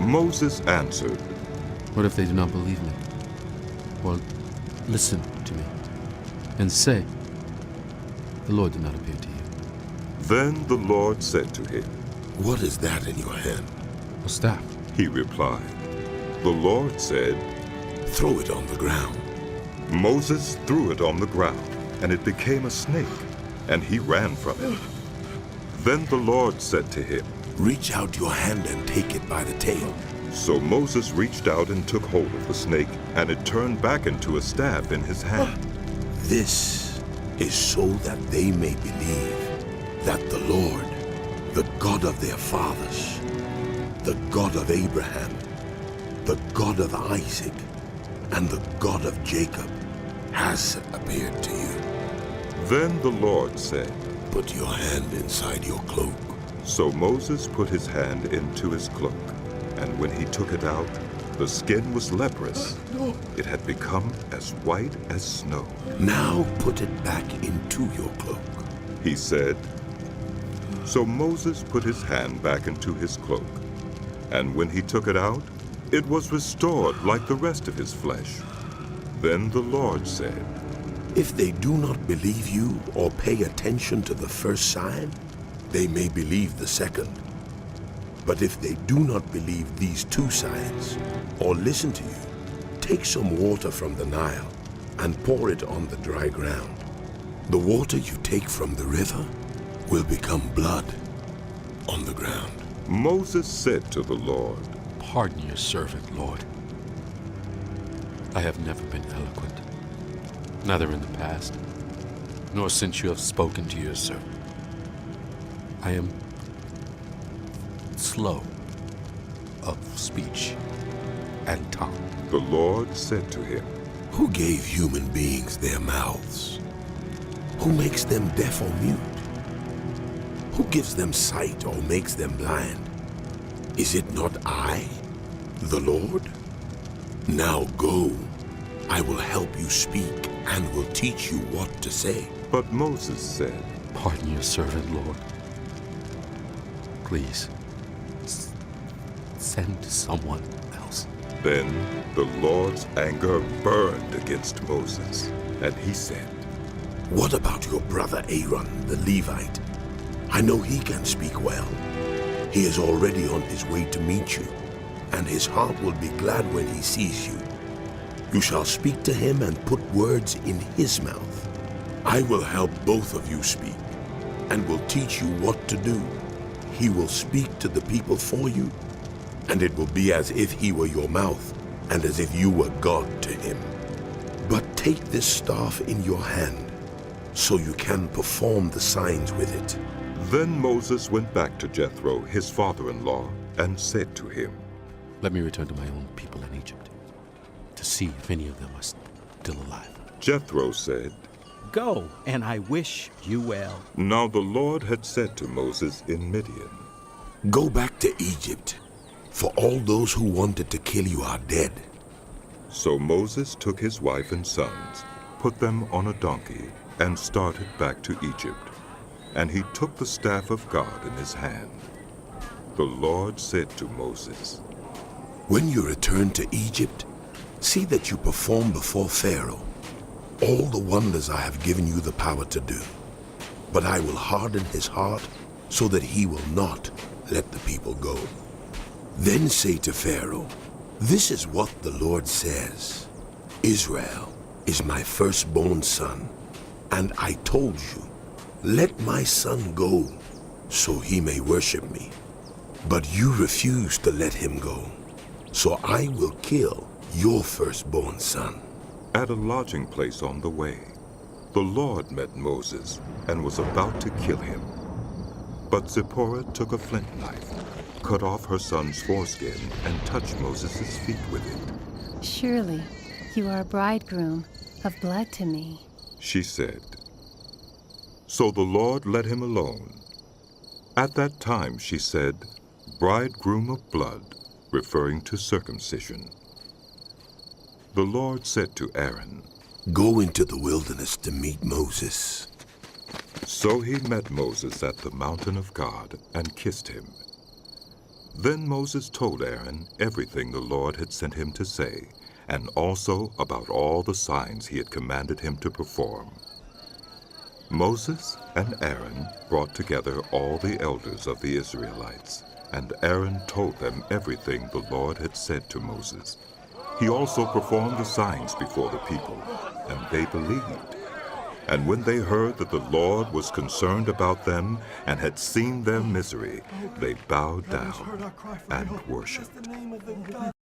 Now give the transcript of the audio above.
Moses answered, What if they do not believe me? Well, listen to me and say, the Lord did not appear to you. Then the Lord said to him, What is that in your hand? A staff. He replied. The Lord said, Throw it on the ground. Moses threw it on the ground, and it became a snake, and he ran from it. Then the Lord said to him, Reach out your hand and take it by the tail. So Moses reached out and took hold of the snake, and it turned back into a staff in his hand. This is so that they may believe that the Lord, the God of their fathers, the God of Abraham, the God of Isaac, and the God of Jacob, has appeared to you. Then the Lord said, Put your hand inside your cloak. So Moses put his hand into his cloak, and when he took it out, the skin was leprous. It had become as white as snow. Now put it back into your cloak. He said. So Moses put his hand back into his cloak, and when he took it out, it was restored like the rest of his flesh. Then the Lord said, If they do not believe you or pay attention to the first sign, they may believe the second. But if they do not believe these two signs or listen to you, take some water from the Nile and pour it on the dry ground. The water you take from the river will become blood on the ground. Moses said to the Lord, Pardon your servant, Lord. I have never been eloquent, neither in the past, nor since you have spoken to your servant. I am slow of speech and tongue. The Lord said to him, Who gave human beings their mouths? Who makes them deaf or mute? Who gives them sight or makes them blind? Is it not I, the Lord? Now go, I will help you speak and will teach you what to say. But Moses said, Pardon your servant, Lord. Please, send someone else. Then the Lord's anger burned against Moses, and he said, What about your brother Aaron, the Levite? I know he can speak well. He is already on his way to meet you, and his heart will be glad when he sees you. You shall speak to him and put words in his mouth. I will help both of you speak, and will teach you what to do. He will speak to the people for you, and it will be as if he were your mouth, and as if you were God to him. But take this staff in your hand, so you can perform the signs with it. Then Moses went back to Jethro, his father-in-law, and said to him, Let me return to my own people in Egypt, to see if any of them are still alive. Jethro said, Go, and I wish you well. Now the Lord had said to Moses in Midian, Go back to Egypt, for all those who wanted to kill you are dead. So Moses took his wife and sons, put them on a donkey, and started back to Egypt. And he took the staff of God in his hand. The Lord said to Moses, When you return to Egypt, see that you perform before Pharaoh all the wonders I have given you the power to do. But I will harden his heart so that he will not let the people go. Then say to Pharaoh, This is what the Lord says. Israel is my firstborn son, and I told you, let my son go, so he may worship me. But you refused to let him go, so I will kill your firstborn son. At a lodging place on the way, the Lord met Moses and was about to kill him. But Zipporah took a flint knife, cut off her son's foreskin, and touched Moses' feet with it. Surely you are a bridegroom of blood to me, she said. So the Lord let him alone. At that time she said, Bridegroom of blood, referring to circumcision. The Lord said to Aaron, Go into the wilderness to meet Moses. So he met Moses at the mountain of God and kissed him. Then Moses told Aaron everything the Lord had sent him to say, and also about all the signs he had commanded him to perform. Moses and Aaron brought together all the elders of the Israelites, and Aaron told them everything the Lord had said to Moses. He also performed the signs before the people, and they believed. And when they heard that the Lord was concerned about them and had seen their misery, they bowed down and worshipped.